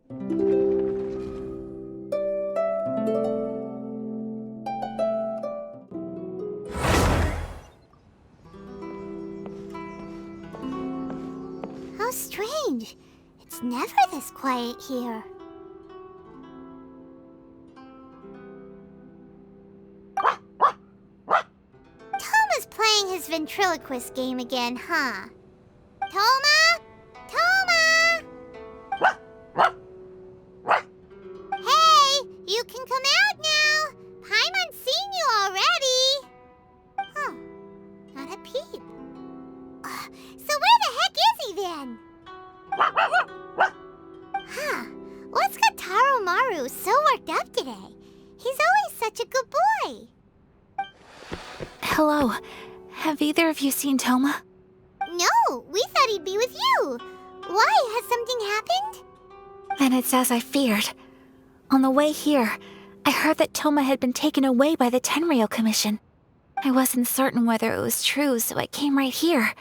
How strange. It's never this quiet here. Toma's playing his ventriloquist game again, huh? Toma? Toma! Hey, you can come out now. Paimon's seen you already. Huh, not a peep. So where the heck is he then? Huh, what's got Taro Maru so worked up today? He's always such a good boy. Hello. Have either of you seen Toma? No, we thought he'd be with you. Why? Has something happened? Then it's as I feared. On the way here, I heard that Toma had been taken away by the Tenryou Commission. I wasn't certain whether it was true, so I came right here.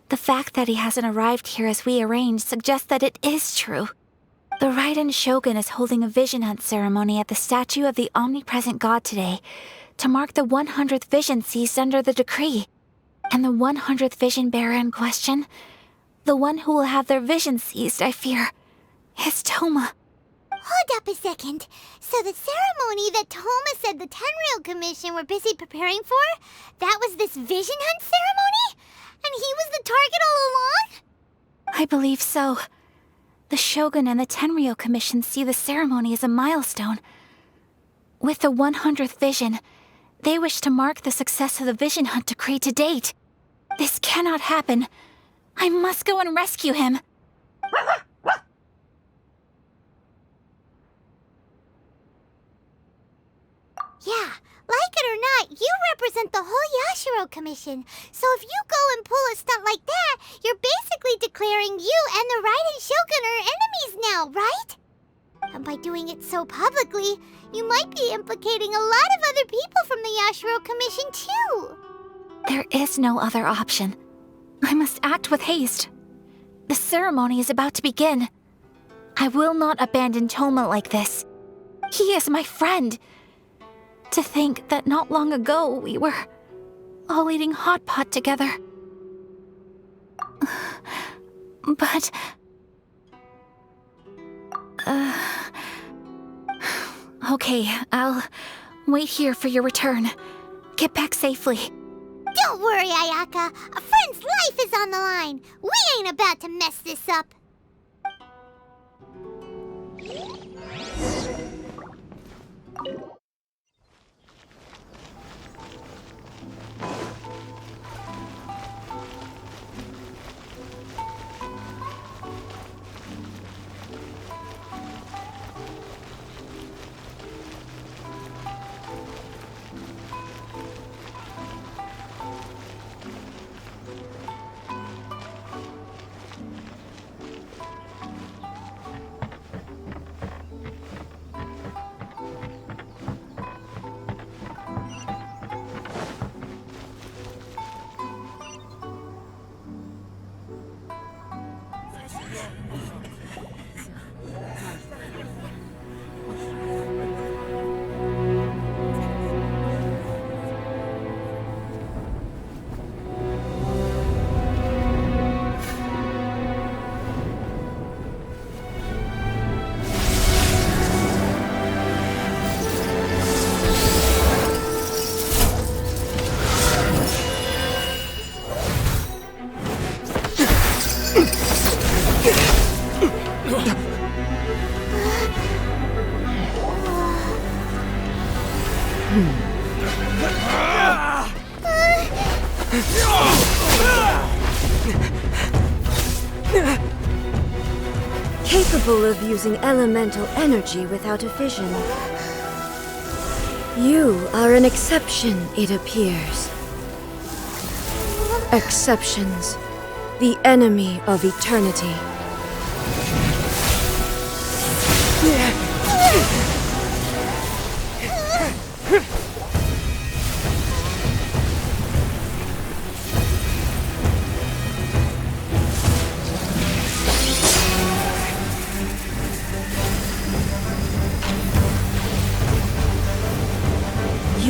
The fact that he hasn't arrived here as we arranged suggests that it is true. The Raiden Shogun is holding a vision hunt ceremony at the statue of the omnipresent god today to mark the 100th vision seized under the decree. And the 100th vision bearer in question, the one who will have their vision seized, I fear, is Toma. Hold up a second. So the ceremony that Toma said the Tenryou Commission were busy preparing for, that was this vision hunt ceremony? And he was the target all along? I believe so. The Shogun and the Tenryou Commission see the ceremony as a milestone. With the 100th vision, they wish to mark the success of the vision hunt decree to date. This cannot happen. I must go and rescue him. Yeah, like it or not, you represent the whole Yashiro Commission. So if you go and pull a stunt like that, you're basically declaring you and the Raiden Shogun are enemies now, right? And by doing it so publicly, you might be implicating a lot of other people from the Yashiro Commission too. There is no other option. I must act with haste. The ceremony is about to begin. I will not abandon Toma like this. He is my friend. To think that not long ago we were all eating hot pot together. But... Okay, I'll wait here for your return. Get back safely. Don't worry, Ayaka. A friend's life is on the line. We ain't about to mess this up. Capable of using elemental energy without a vision. You are an exception, it appears. Exceptions, the enemy of eternity.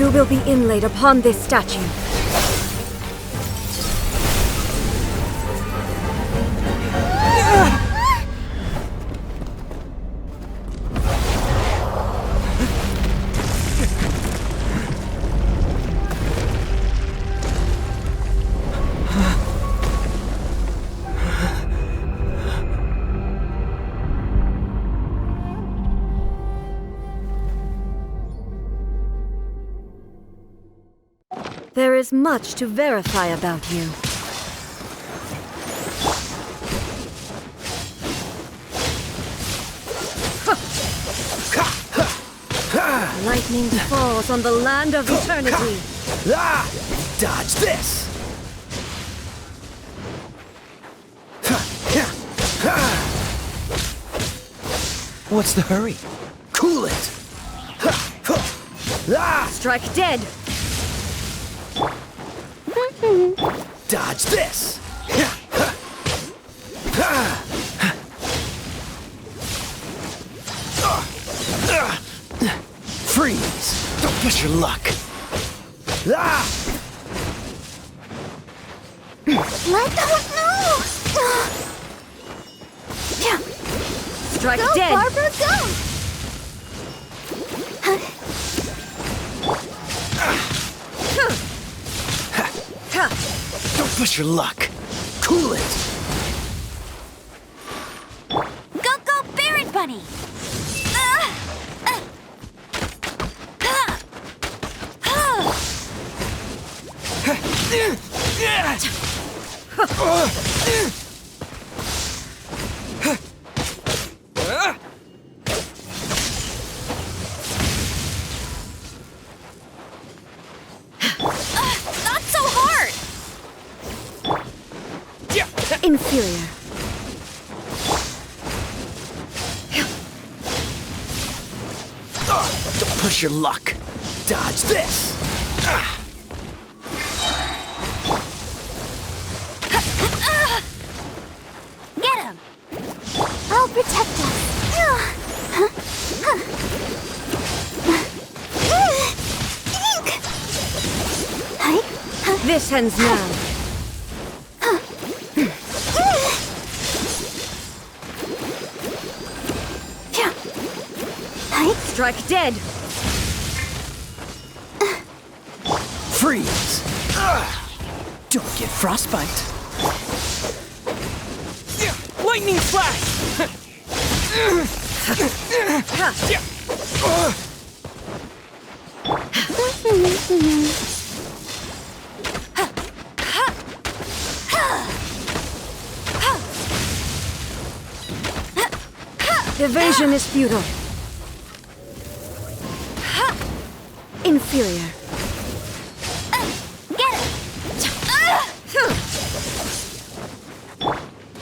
You will be inlaid upon this statue. There is much to verify about you. Lightning falls on the land of eternity. Dodge this! What's the hurry? Cool it! Strike dead. Dodge this! Freeze! Don't push your luck! Let go! No! Strike Go, dead. Barbara, go! Don't push your luck! Cool it! Go, Barret Bunny! Not so hard! Inferior. Don't push your luck! Dodge this! Get him! I'll protect us. This ends now. Strike dead. Freeze! Don't get frostbite! Lightning flash! Evasion is futile. Inferior. Get him!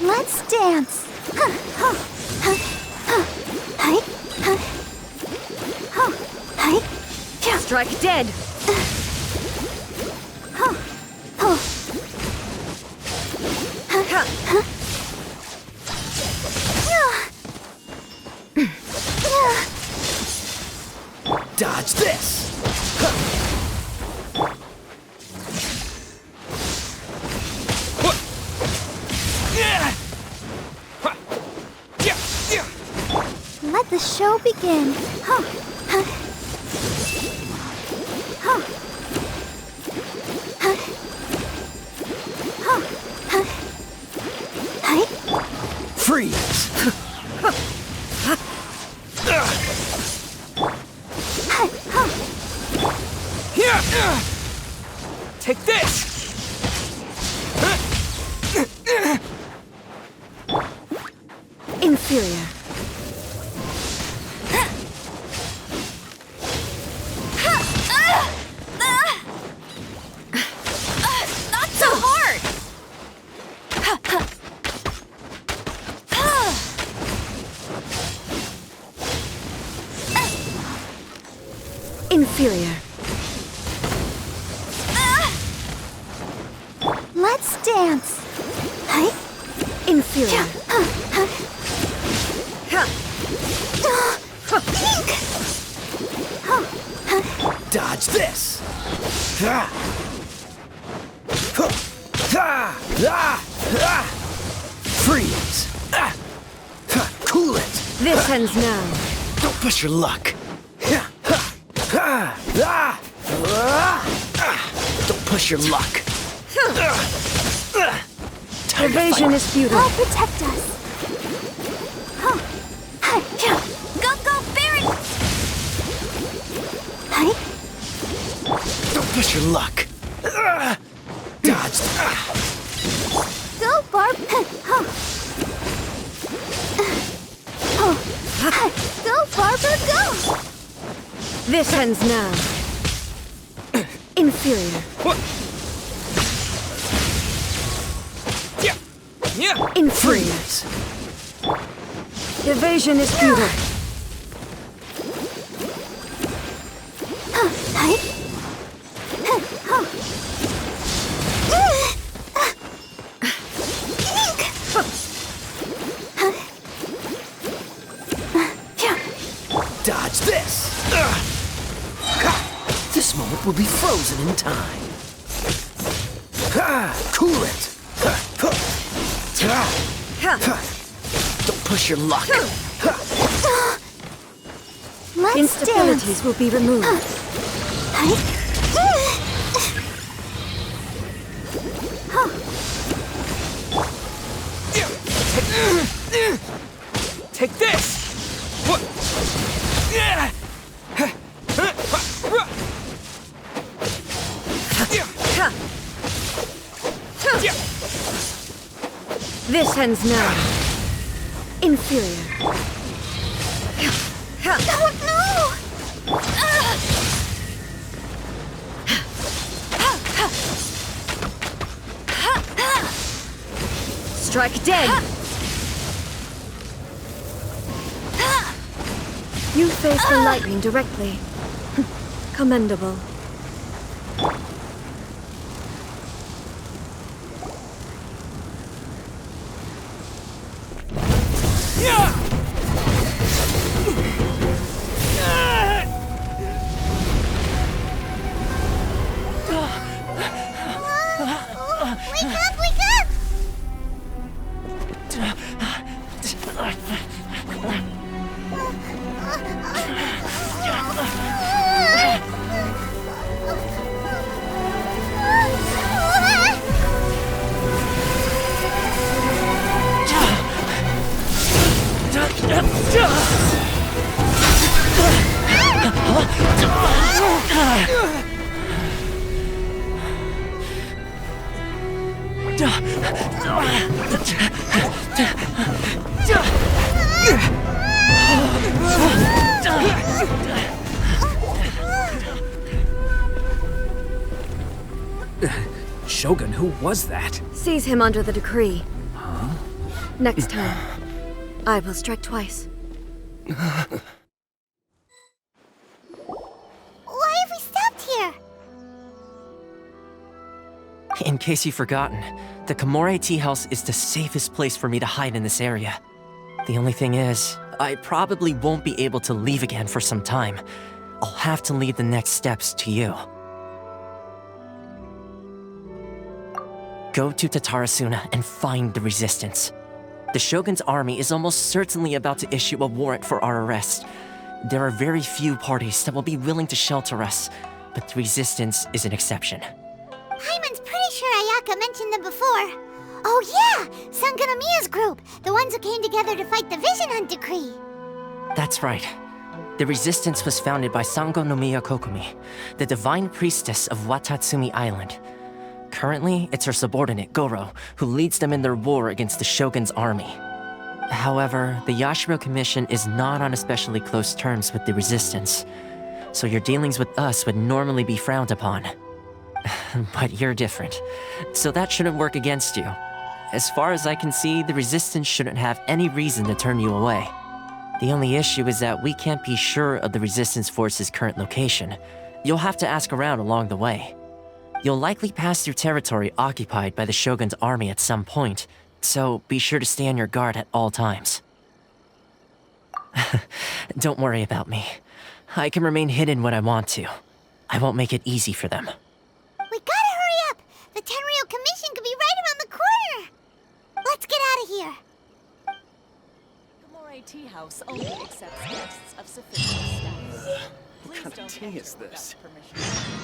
Let's dance. Strike dead. Dodge this! Let the show begin. Freeze! Take this! Inferior. Not so hard! Inferior. Let's dance. Inferior. Dodge this! Freeze! Cool it! This ends now. Don't push your luck. Don't push your luck. Time to Evasion fight. is futile. I'll protect us. Go, go, Barry! Don't push your luck. Dodged. Go, Barb. Go, Barbara, go! This ends now. Inferior. What? Yeah. Inferior. Freeze. Evasion is futile. Dodge this. This moment will be frozen in time. Cool it. Don't push your luck. Let's Instabilities will be removed. Take this. What? This ends now. Inferior. Strike dead. You face the lightning directly. Commendable. Wake up, wake up! Shogun, who was that? Seize him under the decree. Next time, I will strike twice. Why have we stopped here? In case you've forgotten, the Komore Tea House is the safest place for me to hide in this area. The only thing is, I probably won't be able to leave again for some time. I'll have to leave the next steps to you. Go to Tatarasuna and find the resistance. The Shogun's army is almost certainly about to issue a warrant for our arrest. There are very few parties that will be willing to shelter us, but the resistance is an exception. Paimon's pretty sure Ayaka mentioned them before. Oh yeah! Sangonomiya's group! The ones who came together to fight the Vision Hunt Decree! That's right. The resistance was founded by Sangonomiya Kokumi, the divine priestess of Watatsumi Island. Currently, it's her subordinate, Goro, who leads them in their war against the Shogun's army. However, the Yashiro Commission is not on especially close terms with the resistance, so your dealings with us would normally be frowned upon. But you're different, so that shouldn't work against you. As far as I can see, the resistance shouldn't have any reason to turn you away. The only issue is that we can't be sure of the resistance force's current location. You'll have to ask around along the way. You'll likely pass through territory occupied by the Shogun's army at some point, so be sure to stay on your guard at all times. Don't worry about me. I can remain hidden when I want to. I won't make it easy for them. My tea house only accepts guests of sufficient status. Please kind of don't tea enter is this? without permission.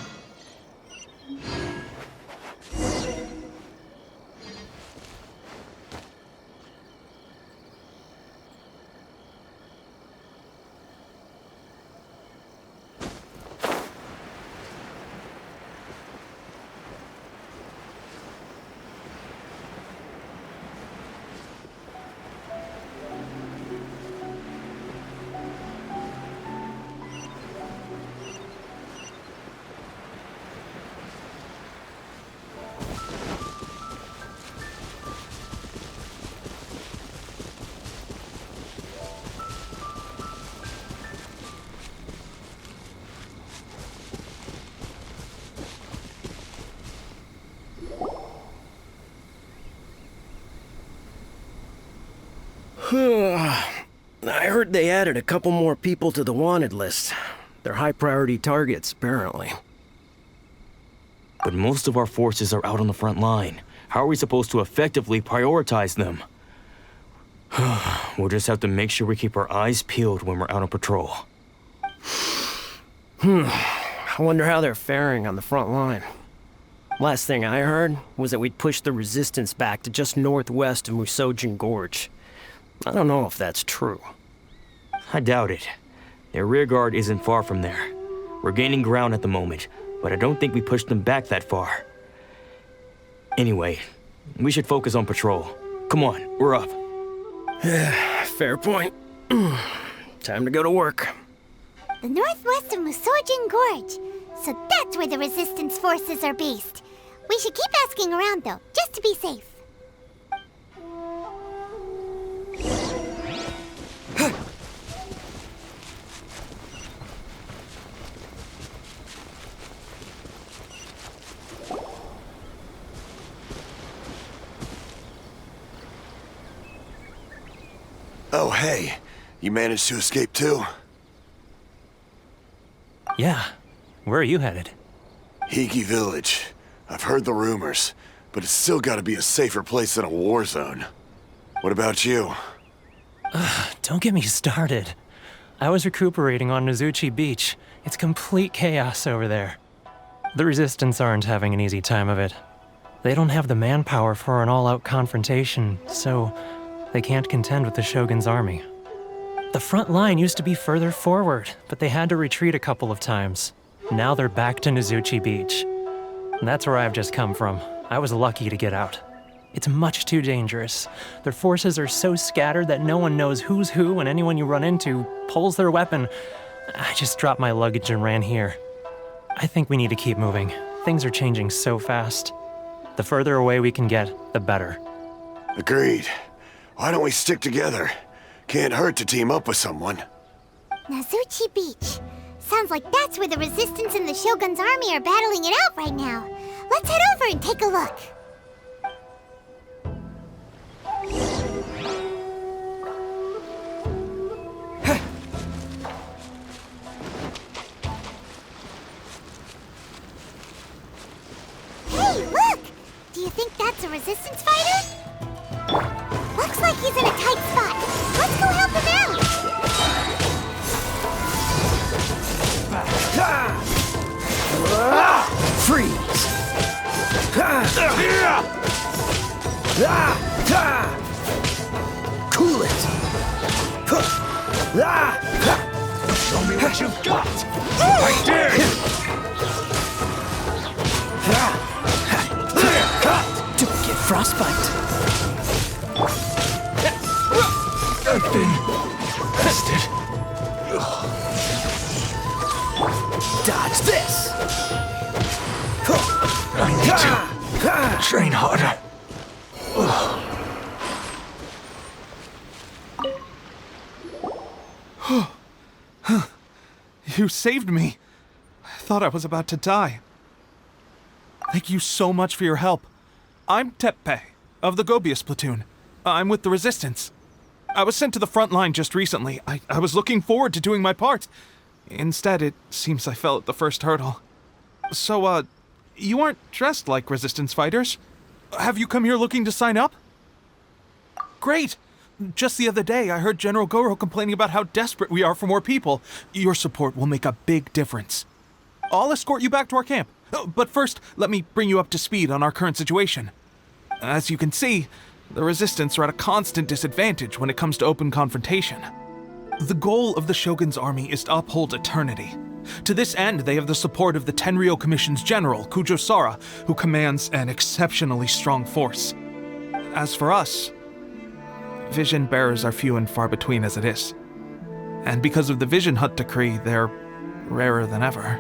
I heard they added a couple more people to the wanted list. They're high-priority targets, apparently. But most of our forces are out on the front line. How are we supposed to effectively prioritize them? We'll just have to make sure we keep our eyes peeled when we're out on patrol. I wonder how they're faring on the front line. Last thing I heard was that we'd pushed the resistance back to just northwest of Musojin Gorge. I don't know if that's true. I doubt it. Their rearguard isn't far from there. We're gaining ground at the moment, but I don't think we pushed them back that far. Anyway, we should focus on patrol. Come on, we're up. Fair point. Time to go to work. The northwest of Musojin Gorge. So that's where the resistance forces are based. We should keep asking around though, just to be safe. Oh, hey. You managed to escape too? Yeah. Where are you headed? Higi Village. I've heard the rumors, but it's still gotta be a safer place than a war zone. What about you? Don't get me started. I was recuperating on Nozuchi Beach. It's complete chaos over there. The Resistance aren't having an easy time of it. They don't have the manpower for an all-out confrontation, so they can't contend with the Shogun's army. The front line used to be further forward, but they had to retreat a couple of times. Now they're back to Nozuchi Beach. And that's where I've just come from. I was lucky to get out. It's much too dangerous. Their forces are so scattered that no one knows who's who, and anyone you run into pulls their weapon. I just dropped my luggage and ran here. I think we need to keep moving. Things are changing so fast. The further away we can get, the better. Agreed. Why don't we stick together? Can't hurt to team up with someone. Nozuchi Beach. Sounds like that's where the Resistance and the Shogun's army are battling it out right now. Let's head over and take a look. Hey, look! Do you think that's a Resistance fighter? Looks like he's in a tight spot. Let's go help him out! Freeze! Cool it! Show me what you've got! I dare you! Don't get frostbite! I've been arrested. Dodge this! I need to train harder. You saved me. I thought I was about to die. Thank you so much for your help. I'm Teppei, of the Gobius platoon. I'm with the Resistance. I was sent to the front line just recently. I was looking forward to doing my part. Instead, it seems I fell at the first hurdle. So, you aren't dressed like Resistance fighters? Have you come here looking to sign up? Great! Just the other day, I heard General Goro complaining about how desperate we are for more people. Your support will make a big difference. I'll escort you back to our camp. But first, let me bring you up to speed on our current situation. As you can see, the Resistance are at a constant disadvantage when it comes to open confrontation. The goal of the Shogun's army is to uphold eternity. To this end, they have the support of the Tenryou Commission's general, Kujo Sara, who commands an exceptionally strong force. As for us, vision bearers are few and far between as it is. And because of the Vision Hut decree, they're rarer than ever.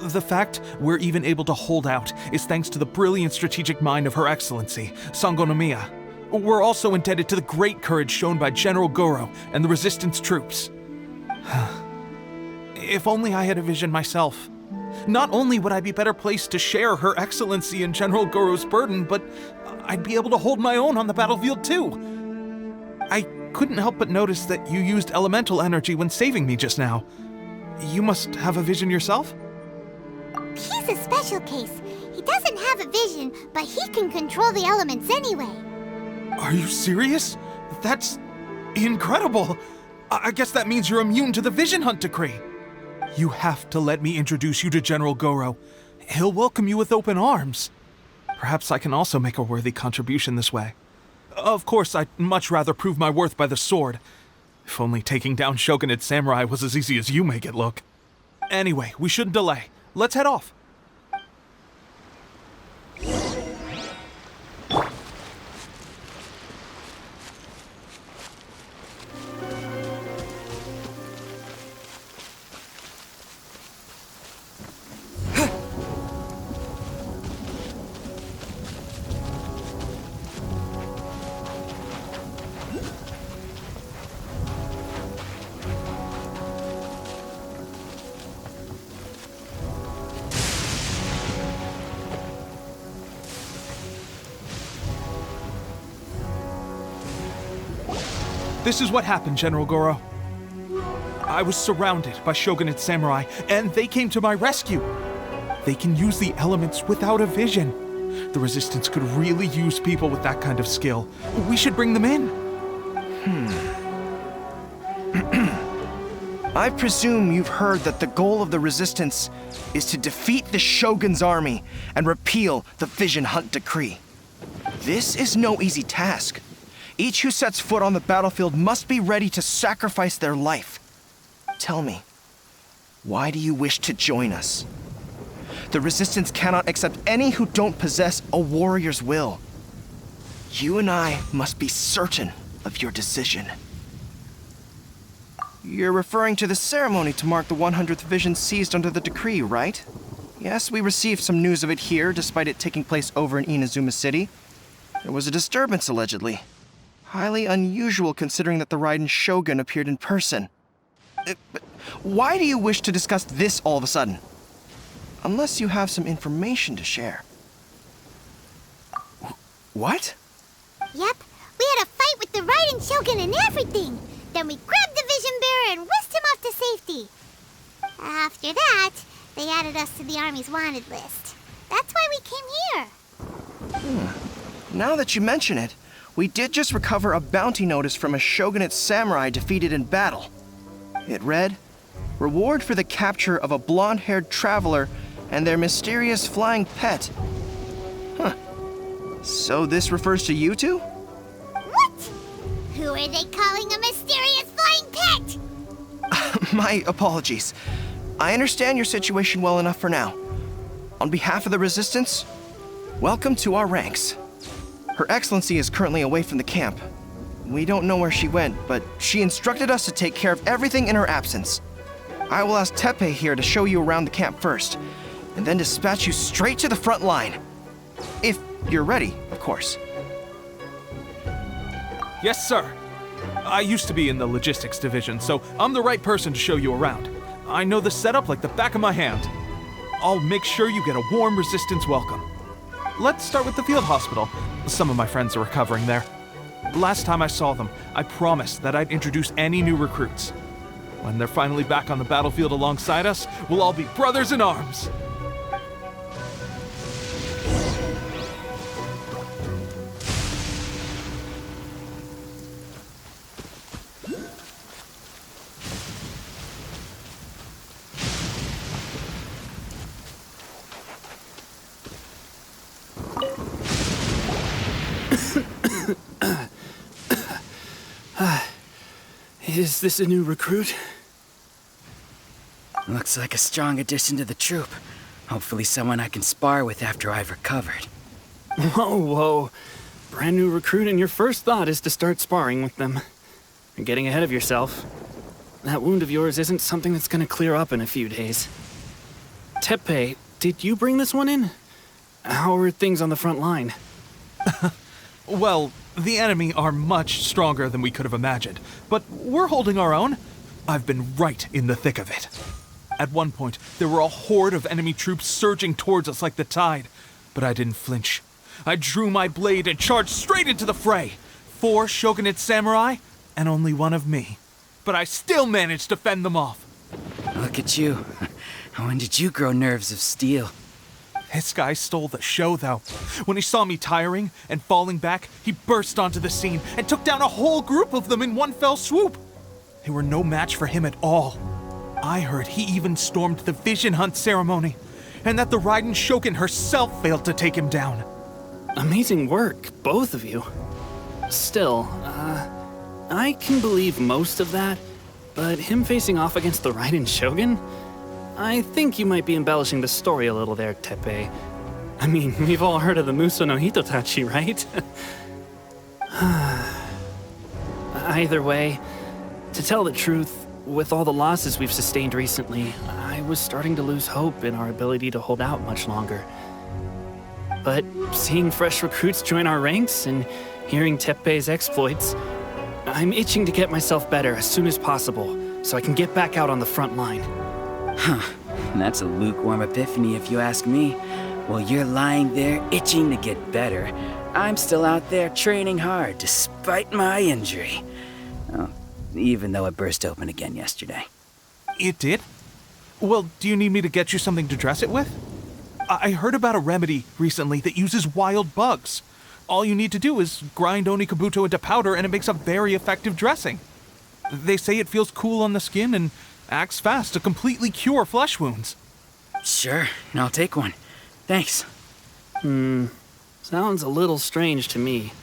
The fact we're even able to hold out is thanks to the brilliant strategic mind of Her Excellency, Sango no Miya. We're also indebted to the great courage shown by General Goro and the Resistance troops. If only I had a vision myself. Not only would I be better placed to share Her Excellency and General Goro's burden, but I'd be able to hold my own on the battlefield too. I couldn't help but notice that you used elemental energy when saving me just now. You must have a vision yourself? He's a special case. He doesn't have a vision, but he can control the elements anyway. Are you serious? That's incredible. I guess that means you're immune to the Vision Hunt decree. You have to let me introduce you to General Goro. He'll welcome you with open arms. Perhaps I can also make a worthy contribution this way. Of course, I'd much rather prove my worth by the sword. If only taking down Shogunate samurai was as easy as you make it look. Anyway, we shouldn't delay. Let's head off. This is what happened, General Goro. I was surrounded by Shogunate samurai, and they came to my rescue. They can use the elements without a vision. The Resistance could really use people with that kind of skill. We should bring them in. I presume you've heard that the goal of the Resistance is to defeat the Shogun's army and repeal the Vision Hunt decree. This is no easy task. Each who sets foot on the battlefield must be ready to sacrifice their life. Tell me, why do you wish to join us? The Resistance cannot accept any who don't possess a warrior's will. You and I must be certain of your decision. You're referring to the ceremony to mark the 100th vision seized under the decree, right? Yes, we received some news of it here, despite it taking place over in Inazuma City. There was a disturbance, allegedly. Highly unusual considering that the Raiden Shogun appeared in person. But why do you wish to discuss this all of a sudden? Unless you have some information to share. What? Yep, we had a fight with the Raiden Shogun and everything. Then we grabbed the Vision Bearer and whisked him off to safety. After that, they added us to the Army's wanted list. That's why we came here. Now that you mention it, we did just recover a bounty notice from a Shogunate samurai defeated in battle. It read, "Reward for the capture of a blonde-haired traveler and their mysterious flying pet." Huh. So this refers to you two? What? Who are they calling a mysterious flying pet? My apologies. I understand your situation well enough for now. On behalf of the Resistance, welcome to our ranks. Her Excellency is currently away from the camp. We don't know where she went, but she instructed us to take care of everything in her absence. I will ask Teppei here to show you around the camp first, and then dispatch you straight to the front line. If you're ready, of course. Yes, sir. I used to be in the logistics division, so I'm the right person to show you around. I know the setup like the back of my hand. I'll make sure you get a warm Resistance welcome. Let's start with the field hospital. Some of my friends are recovering there. Last time I saw them, I promised that I'd introduce any new recruits. When they're finally back on the battlefield alongside us, we'll all be brothers in arms. Is this a new recruit? Looks like a strong addition to the troop. Hopefully someone I can spar with after I've recovered. Whoa. Brand new recruit and your first thought is to start sparring with them. You're getting ahead of yourself. That wound of yours isn't something that's gonna clear up in a few days. Teppei, did you bring this one in? How are things on the front line? Well, the enemy are much stronger than we could have imagined, but we're holding our own. I've been right in the thick of it. At one point, there were a horde of enemy troops surging towards us like the tide, but I didn't flinch. I drew my blade and charged straight into the fray. 4 shogunate samurai, and only 1 of me. But I still managed to fend them off. Look at you. When did you grow nerves of steel? This guy stole the show, though. When he saw me tiring and falling back, he burst onto the scene and took down a whole group of them in one fell swoop. They were no match for him at all. I heard he even stormed the vision hunt ceremony, and that the Raiden Shogun herself failed to take him down. Amazing work, both of you. Still, I can believe most of that, but him facing off against the Raiden Shogun? I think you might be embellishing the story a little there, Teppei. I mean, we've all heard of the Muso no Hitotachi, right? Either way, to tell the truth, with all the losses we've sustained recently, I was starting to lose hope in our ability to hold out much longer. But seeing fresh recruits join our ranks and hearing Teppei's exploits, I'm itching to get myself better as soon as possible so I can get back out on the front line. Huh. That's a lukewarm epiphany if you ask me. While you're lying there itching to get better, I'm still out there training hard despite my injury. Oh, even though it burst open again yesterday. It did? Well, do you need me to get you something to dress it with? I heard about a remedy recently that uses wild bugs. All you need to do is grind Onikabuto into powder and it makes a very effective dressing. They say it feels cool on the skin and acts fast to completely cure flesh wounds. Sure, I'll take one. Thanks. Sounds a little strange to me.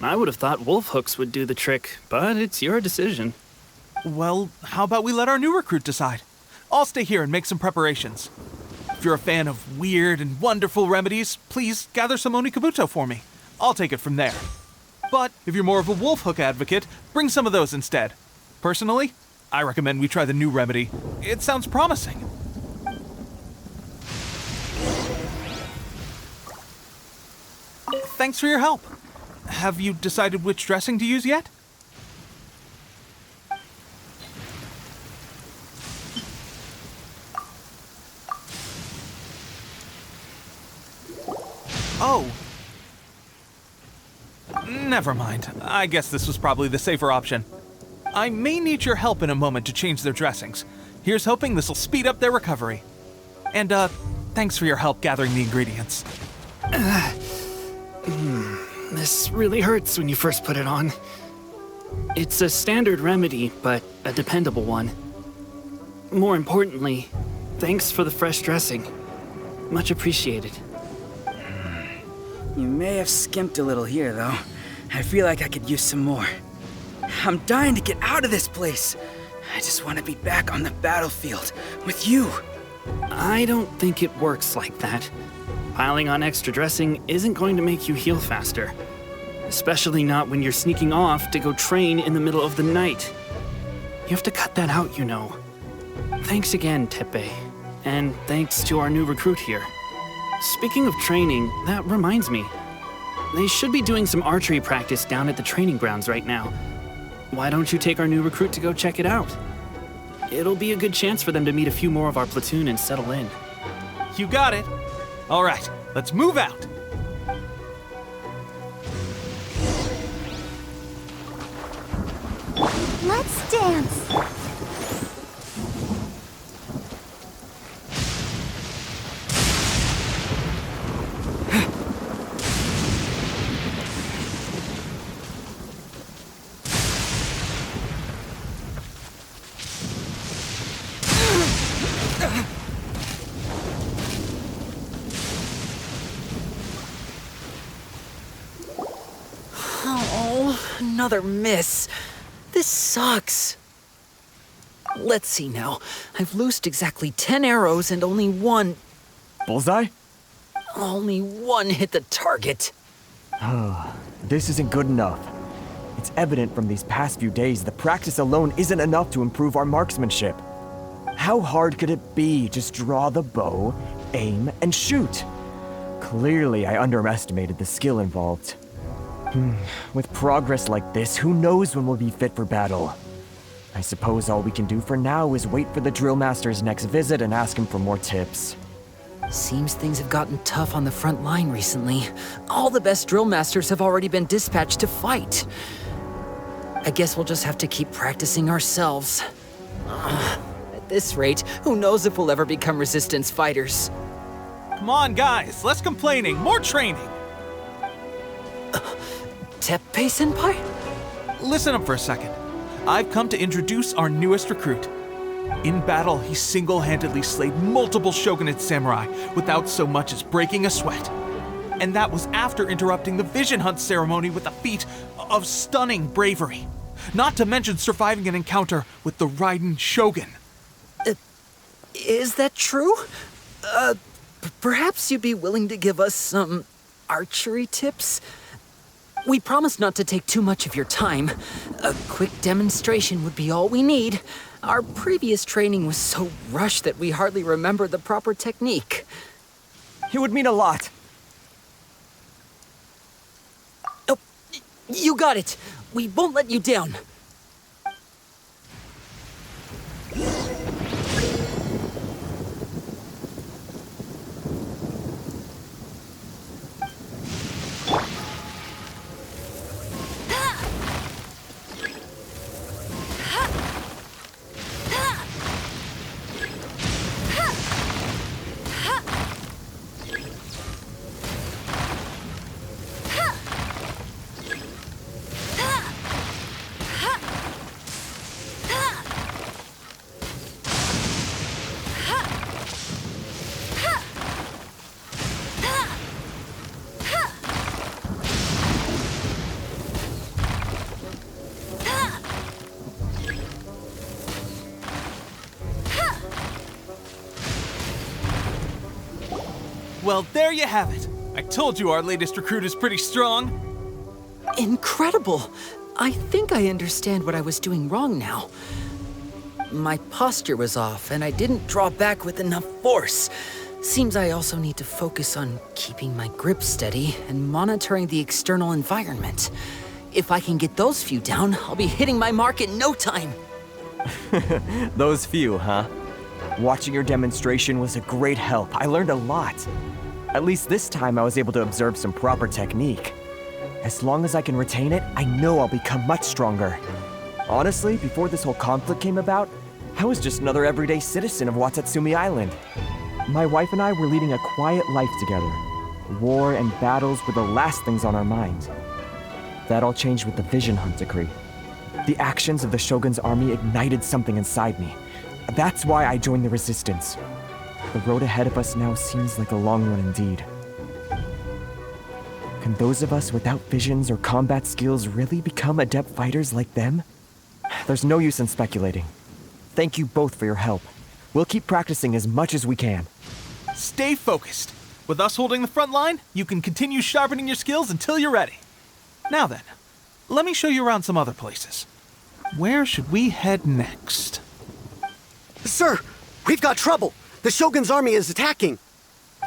I would have thought wolf hooks would do the trick, but it's your decision. Well, how about we let our new recruit decide? I'll stay here and make some preparations. If you're a fan of weird and wonderful remedies, please gather some Onikabuto for me. I'll take it from there. But if you're more of a wolf hook advocate, bring some of those instead. Personally, I recommend we try the new remedy. It sounds promising. Thanks for your help. Have you decided which dressing to use yet? Oh. Never mind. I guess this was probably the safer option. I may need your help in a moment to change their dressings. Here's hoping this'll speed up their recovery. And, thanks for your help gathering the ingredients. This really hurts when you first put it on. It's a standard remedy, but a dependable one. More importantly, thanks for the fresh dressing. Much appreciated. You may have skimped a little here, though. I feel like I could use some more. I'm dying to get out of this place. I just want to be back on the battlefield with you. I don't think it works like that. Piling on extra dressing isn't going to make you heal faster. Especially not when you're sneaking off to go train in the middle of the night. You have to cut that out, you know. Thanks again, Teppei. And thanks to our new recruit here. Speaking of training, that reminds me. They should be doing some archery practice down at the training grounds right now. Why don't you take our new recruit to go check it out? It'll be a good chance for them to meet a few more of our platoon and settle in. You got it. All right, let's move out. Let's dance. Oh, another miss. This sucks. Let's see now. I've loosed exactly 10 arrows and only one... Bullseye? Only one hit the target. This isn't good enough. It's evident from these past few days the practice alone isn't enough to improve our marksmanship. How hard could it be? Just draw the bow, aim, and shoot. Clearly, I underestimated the skill involved. With progress like this, who knows when we'll be fit for battle? I suppose all we can do for now is wait for the drill master's next visit and ask him for more tips. Seems things have gotten tough on the front line recently. All the best drill masters have already been dispatched to fight. I guess we'll just have to keep practicing ourselves. At this rate, who knows if we'll ever become resistance fighters. Come on, guys, less complaining, more training. Teppei-senpai? Listen up for a second. I've come to introduce our newest recruit. In battle, he single-handedly slayed multiple shogunate samurai without so much as breaking a sweat. And that was after interrupting the vision hunt ceremony with a feat of stunning bravery. Not to mention surviving an encounter with the Raiden Shogun. Is that true? Perhaps you'd be willing to give us some archery tips? We promise not to take too much of your time. A quick demonstration would be all we need. Our previous training was so rushed that we hardly remember the proper technique. It would mean a lot. Oh, you got it. We won't let you down. Well, there you have it. I told you our latest recruit is pretty strong. Incredible! I think I understand what I was doing wrong now. My posture was off, and I didn't draw back with enough force. Seems I also need to focus on keeping my grip steady and monitoring the external environment. If I can get those few down, I'll be hitting my mark in no time. Those few, huh? Watching your demonstration was a great help. I learned a lot. At least this time I was able to observe some proper technique. As long as I can retain it, I know I'll become much stronger. Honestly, before this whole conflict came about, I was just another everyday citizen of Watatsumi Island. My wife and I were leading a quiet life together. War and battles were the last things on our mind. That all changed with the vision hunt decree. The actions of the Shogun's army ignited something inside me. That's why I joined the resistance. The road ahead of us now seems like a long one indeed. Can those of us without visions or combat skills really become adept fighters like them? There's no use in speculating. Thank you both for your help. We'll keep practicing as much as we can. Stay focused. With us holding the front line, you can continue sharpening your skills until you're ready. Now then, let me show you around some other places. Where should we head next? Sir, we've got trouble. The Shogun's army is attacking.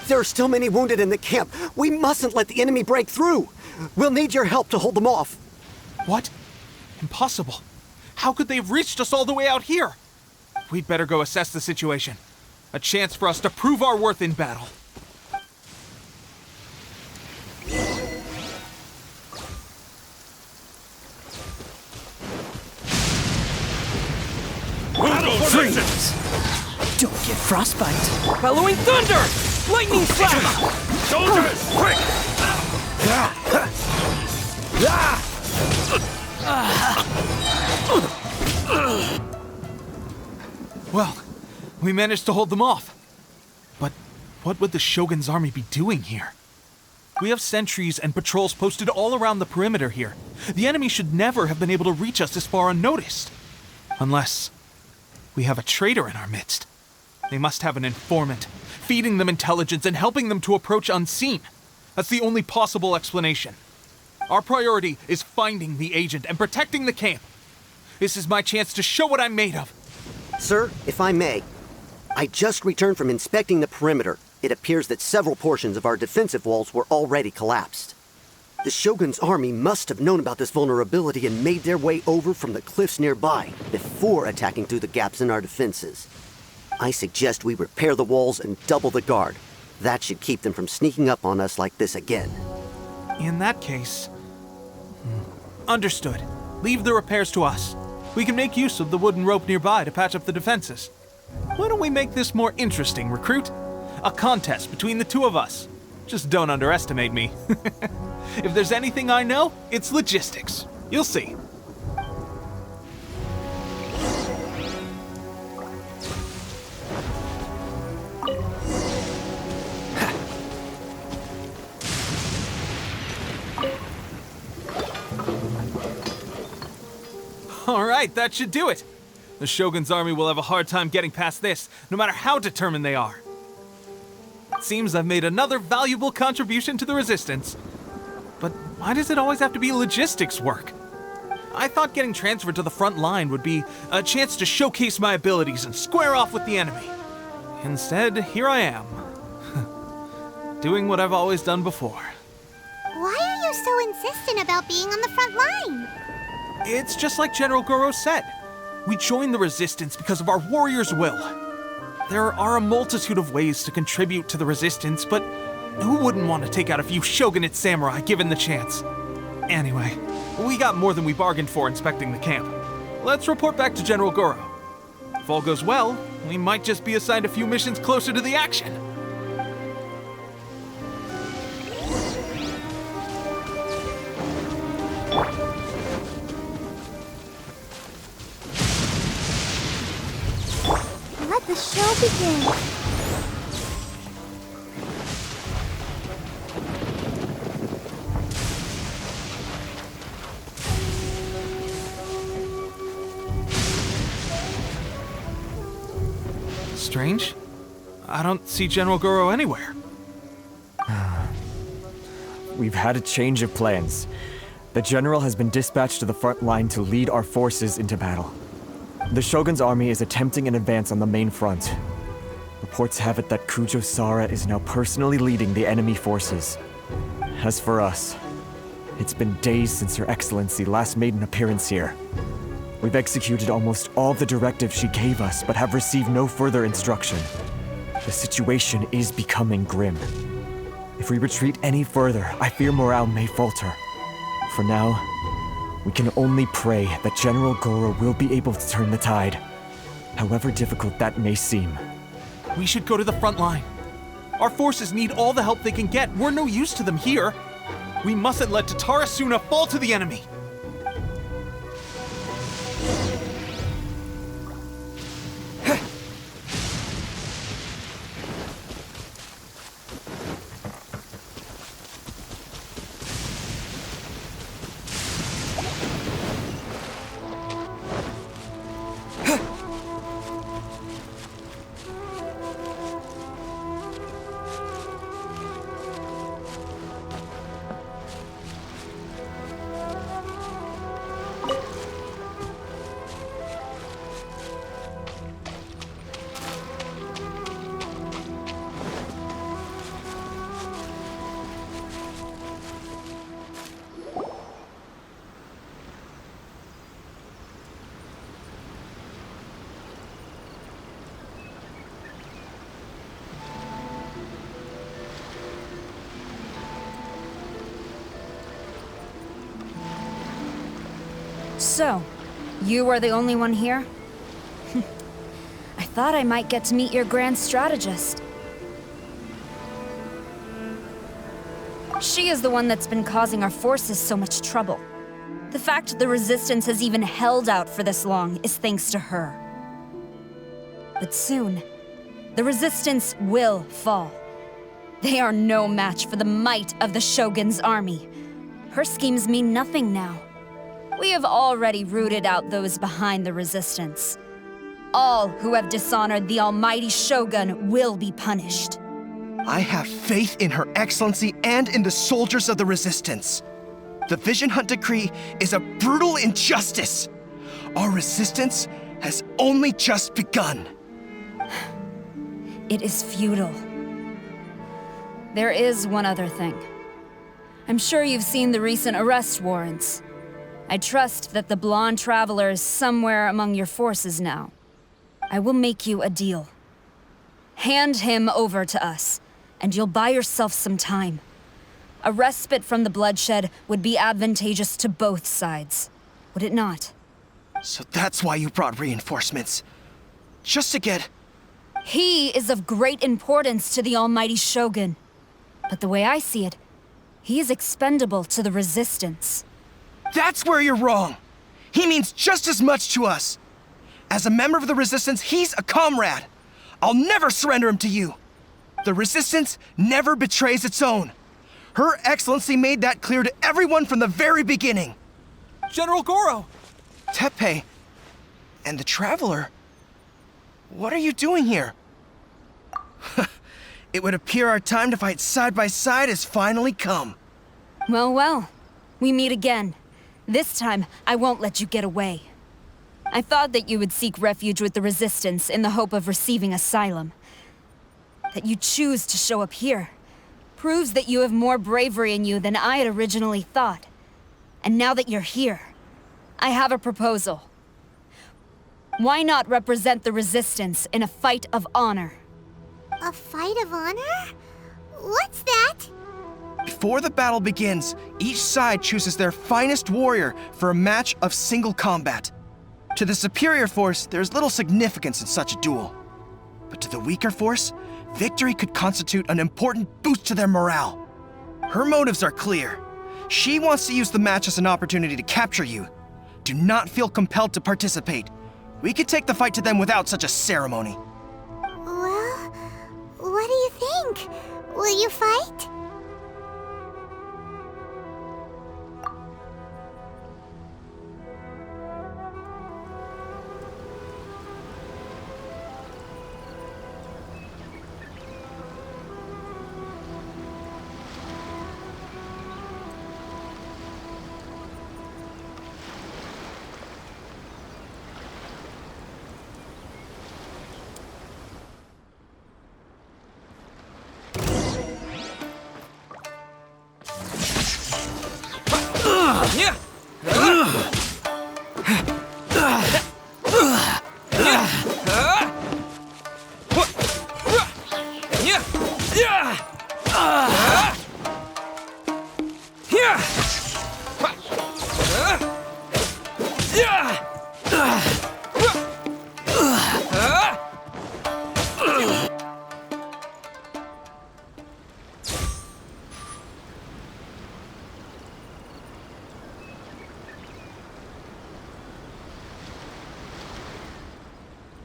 There are still many wounded in the camp. We mustn't let the enemy break through. We'll need your help to hold them off. What? Impossible. How could they have reached us all the way out here? We'd better go assess the situation. A chance for us to prove our worth in battle. Don't get frostbite. Bellowing thunder! Lightning flash! Soldiers, quick! Well, we managed to hold them off. But what would the Shogun's army be doing here? We have sentries and patrols posted all around the perimeter here. The enemy should never have been able to reach us this far unnoticed. Unless we have a traitor in our midst. They must have an informant, feeding them intelligence and helping them to approach unseen. That's the only possible explanation. Our priority is finding the agent and protecting the camp. This is my chance to show what I'm made of. Sir, if I may, I just returned from inspecting the perimeter. It appears that several portions of our defensive walls were already collapsed. The Shogun's army must have known about this vulnerability and made their way over from the cliffs nearby before attacking through the gaps in our defenses. I suggest we repair the walls and double the guard. That should keep them from sneaking up on us like this again. In that case... Understood. Leave the repairs to us. We can make use of the wooden rope nearby to patch up the defenses. Why don't we make this more interesting, recruit? A contest between the two of us. Just don't underestimate me. If there's anything I know, it's logistics. You'll see. All right, that should do it. The Shogun's army will have a hard time getting past this, no matter how determined they are. It seems I've made another valuable contribution to the Resistance. But why does it always have to be logistics work? I thought getting transferred to the front line would be a chance to showcase my abilities and square off with the enemy. Instead, here I am. Doing what I've always done before. Why are you so insistent about being on the front line? It's just like General Goro said. We joined the Resistance because of our warriors' will. There are a multitude of ways to contribute to the Resistance, but who wouldn't want to take out a few shogunate samurai given the chance? Anyway, we got more than we bargained for inspecting the camp. Let's report back to General Goro. If all goes well, we might just be assigned a few missions closer to the action. Let the show begin. Strange. I don't see General Goro anywhere. We've had a change of plans. The general has been dispatched to the front line to lead our forces into battle. The Shogun's army is attempting an advance on the main front. Reports have it that Kujo Sara is now personally leading the enemy forces. As for us, it's been days since Her Excellency last made an appearance here. We've executed almost all the directives she gave us, but have received no further instruction. The situation is becoming grim. If we retreat any further, I fear morale may falter. For now, we can only pray that General Goro will be able to turn the tide, however difficult that may seem. We should go to the front line. Our forces need all the help they can get. We're no use to them here. We mustn't let Tatarasuna fall to the enemy. So, you are the only one here? I thought I might get to meet your grand strategist. She is the one that's been causing our forces so much trouble. The fact the Resistance has even held out for this long is thanks to her. But soon, the Resistance will fall. They are no match for the might of the Shogun's army. Her schemes mean nothing now. We have already rooted out those behind the resistance. All who have dishonored the almighty Shogun will be punished. I have faith in Her Excellency and in the soldiers of the resistance. The Vision Hunt Decree is a brutal injustice. Our resistance has only just begun. It is futile. There is one other thing. I'm sure you've seen the recent arrest warrants. I trust that the blonde traveler is somewhere among your forces now. I will make you a deal. Hand him over to us, and you'll buy yourself some time. A respite from the bloodshed would be advantageous to both sides, would it not? So that's why you brought reinforcements. Just to get... He is of great importance to the almighty Shogun. But the way I see it, he is expendable to the resistance. That's where you're wrong. He means just as much to us. As a member of the resistance, he's a comrade. I'll never surrender him to you. The resistance never betrays its own. Her Excellency made that clear to everyone from the very beginning. General Goro! Teppei and the Traveler? What are you doing here? It would appear our time to fight side by side has finally come. Well, well. We meet again. This time, I won't let you get away. I thought that you would seek refuge with the Resistance in the hope of receiving asylum. That you choose to show up here proves that you have more bravery in you than I had originally thought. And now that you're here, I have a proposal. Why not represent the Resistance in a fight of honor? A fight of honor? What's that? Before the battle begins, each side chooses their finest warrior for a match of single combat. To the superior force, there's little significance in such a duel. But to the weaker force, victory could constitute an important boost to their morale. Her motives are clear. She wants to use the match as an opportunity to capture you. Do not feel compelled to participate. We could take the fight to them without such a ceremony. Well, what do you think? Will you fight?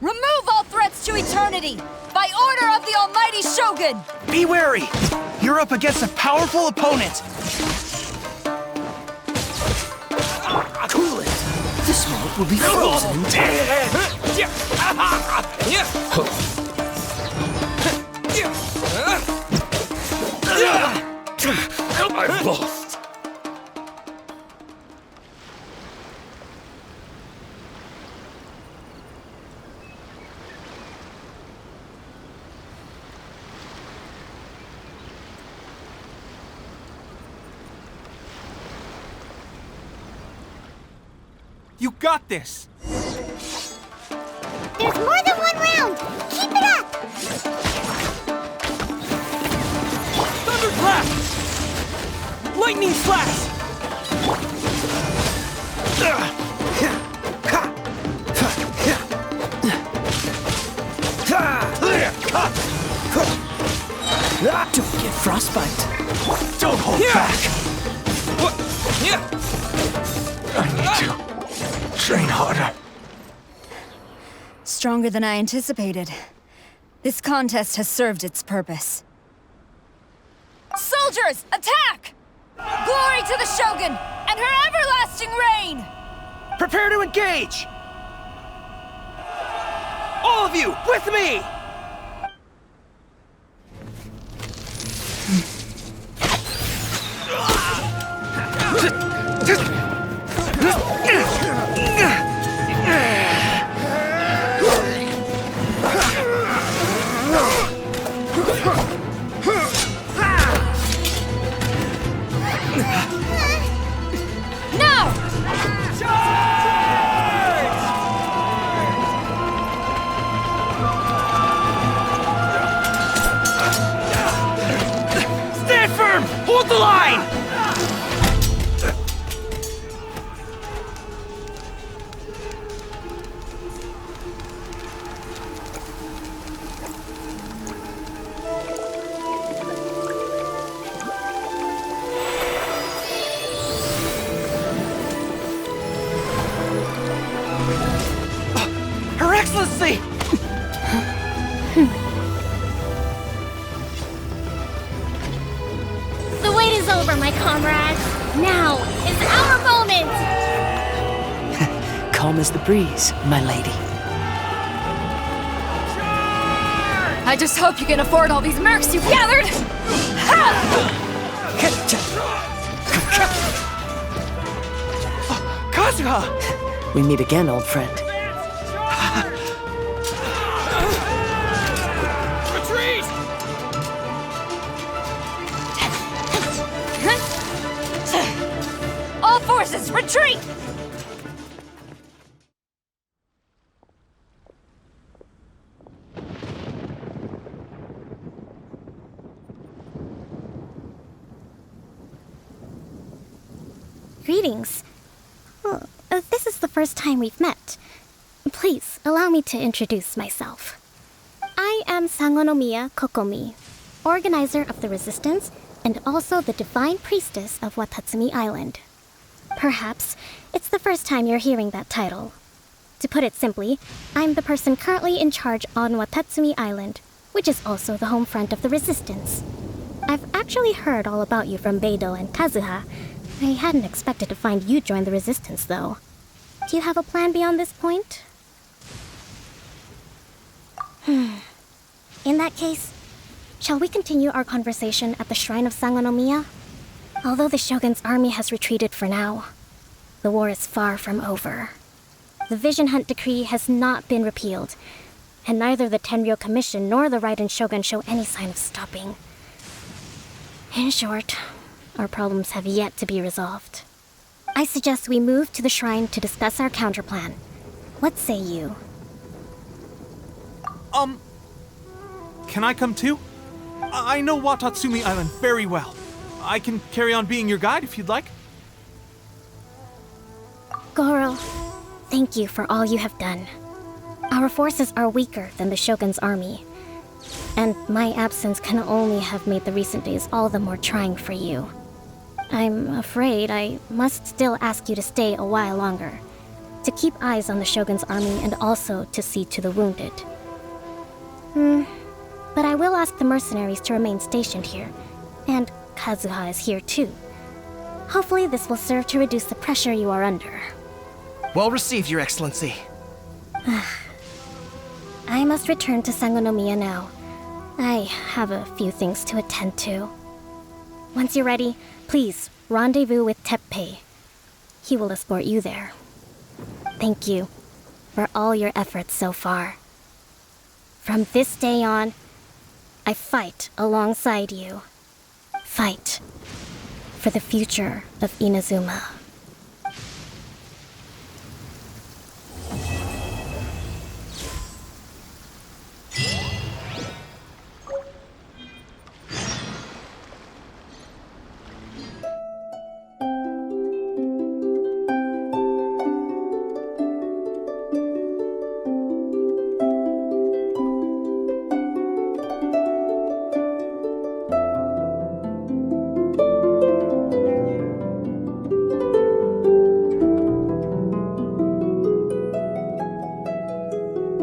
Remove all threats to eternity! By order of the almighty Shogun! Be wary! You're up against a powerful opponent! Cool it! This smoke will be frozen. I've lost. You got this! There's more than one round! Keep it up! Thunderclap! Lightning slash! Don't get frostbite. Don't hold back! I need to train harder. Stronger than I anticipated. This contest has served its purpose. Soldiers, attack! Glory to the Shogun and her everlasting reign! Prepare to engage! All of you, with me! Now! Stand firm! Hold the line! Her Excellency! The wait is over, my comrades. Now is our moment! Calm as the breeze, my lady. I just hope you can afford all these mercs you've gathered! Kazuha! We meet again, old friend. Retreat! All forces, retreat! Greetings. Well, this is the first time we've met. Please, allow me to introduce myself. I am Sangonomiya Kokomi, organizer of the Resistance and also the Divine Priestess of Watatsumi Island. Perhaps it's the first time you're hearing that title. To put it simply, I'm the person currently in charge on Watatsumi Island, which is also the home front of the Resistance. I've actually heard all about you from Beidou and Kazuha. I hadn't expected to find you join the Resistance, though. Do you have a plan beyond this point? In that case, shall we continue our conversation at the Shrine of Sangonomiya? Although the Shogun's army has retreated for now, the war is far from over. The Vision Hunt Decree has not been repealed, and neither the Tenryou Commission nor the Raiden Shogun show any sign of stopping. In short, our problems have yet to be resolved. I suggest we move to the shrine to discuss our counterplan. What say you? Can I come too? I know Watatsumi Island very well. I can carry on being your guide if you'd like. Goro, thank you for all you have done. Our forces are weaker than the Shogun's army, and my absence can only have made the recent days all the more trying for you. I'm afraid I must still ask you to stay a while longer, to keep eyes on the Shogun's army and also to see to the wounded. But I will ask the mercenaries to remain stationed here, and Kazuha is here too. Hopefully this will serve to reduce the pressure you are under. Well received, Your Excellency. I must return to Sangonomiya now. I have a few things to attend to. Once you're ready, please rendezvous with Teppei. He will escort you there. Thank you for all your efforts so far. From this day on, I fight alongside you. Fight for the future of Inazuma.